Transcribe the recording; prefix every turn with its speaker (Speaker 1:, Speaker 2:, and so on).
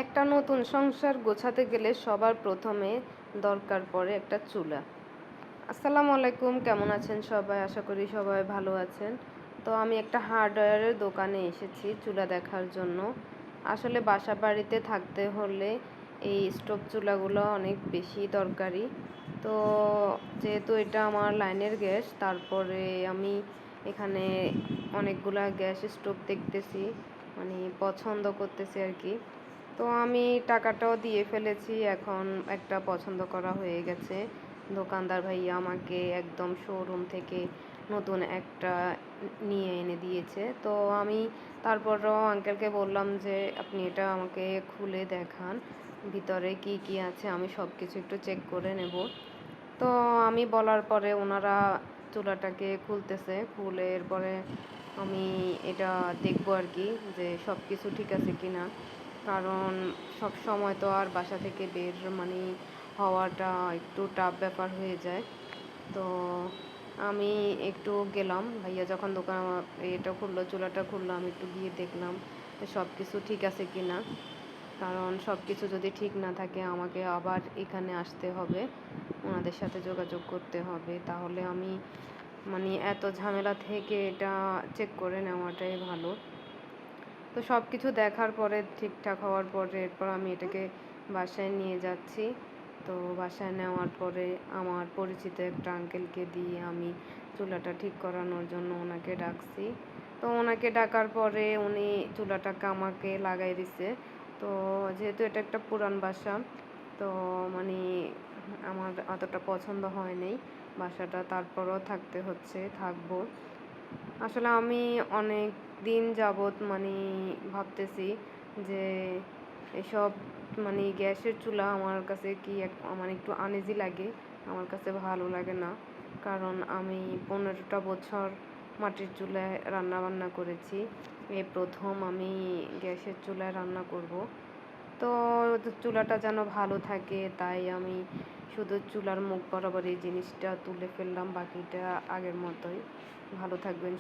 Speaker 1: একটা নতুন সংসার গোছাতে গেলে সবার প্রথমে দরকার পড়ে একটা চুলা। আসসালামু আলাইকুম, কেমন আছেন সবাই? আশা করি সবাই ভালো আছেন। তো আমি একটা হার্ডওয়্যারের দোকানে এসেছি চুলা দেখার জন্য। আসলে বাসা বাড়িতে থাকতে হলে এই স্টোভ চুলাগুলো অনেক বেশি দরকারি। তো যেহেতু এটা আমার লাইনের গ্যাস, তারপরে আমি এখানে অনেকগুলা গ্যাস স্টোভ দেখতেছি, মানে পছন্দ করতেছি আর কি। তো আমি টাকাটাও দিয়ে ফেলেছি, এখন একটা পছন্দ করা হয়ে গেছে। দোকানদার ভাইয়া আমাকে একদম শোরুম থেকে নতুন একটা নিয়ে এনে দিয়েছে। তো আমি তারপরও আঙ্কেলকে বললাম যে আপনি এটা আমাকে খুলে দেখান, ভিতরে কি কি আছে আমি সব কিছু একটু চেক করে নেব। তো আমি বলার পরে ওনারা চুলাটাকে খুলতেছে, খুলে এরপরে আমি এটা দেখবো আর কি, যে সব কিছু ঠিক আছে কিনা। কারণ সব সময় তো আর বাসা থেকে বের মানে হওয়াটা একটু টাফ ব্যাপার হয়ে যায়। তো আমি একটু গেলাম, ভাইয়া যখন দোকান এটা খুললো, চুলাটা খুললো, আমি একটু গিয়ে দেখলাম যে সব কিছু ঠিক আছে কিনা। কারণ সব কিছু যদি ঠিক না থাকে আমাকে আবার এখানে আসতে হবে, ওনাদের সাথে যোগাযোগ করতে হবে। তাহলে আমি মানে এত ঝামেলা থেকে এটা চেক করে নেওয়াটাই ভালো। তো সব কিছু দেখার পরে ঠিকঠাক হওয়ার পরে এরপর আমি এটাকে বাসায় নিয়ে যাচ্ছি। তো বাসায় নেওয়ার পরে আমার পরিচিত একটা আঙ্কেলকে দিয়ে আমি চুলাটা ঠিক করানোর জন্য ওনাকে ডাকছি। তো ওনাকে ডাকার পরে উনি চুলাটাকে আমাকে লাগাই দিছে। তো যেহেতু এটা একটা পুরান বাসা, তো মানে আমার অতটা পছন্দ হয়নি বাসাটা, তারপরও থাকতে হচ্ছে, থাকবো। আসলে আমি অনেক দিন যাবৎ মানে ভাবতেছি যে এসব মানে গ্যাসের চুলা আমার কাছে কি মানে একটু আনইজি লাগে, আমার কাছে ভালো লাগে না। কারণ আমি 15টা বছর মাটির চুলায় রান্না বান্না করেছি, এই প্রথম আমি গ্যাসের চুলায় রান্না করব। তো চুলাটা যেন ভালো থাকে, তাই আমি শুধু চুলার মুখ বরাবর এই জিনিসটা তুলে ফেললাম, বাকিটা আগের মতোই। ভালো থাকবেন।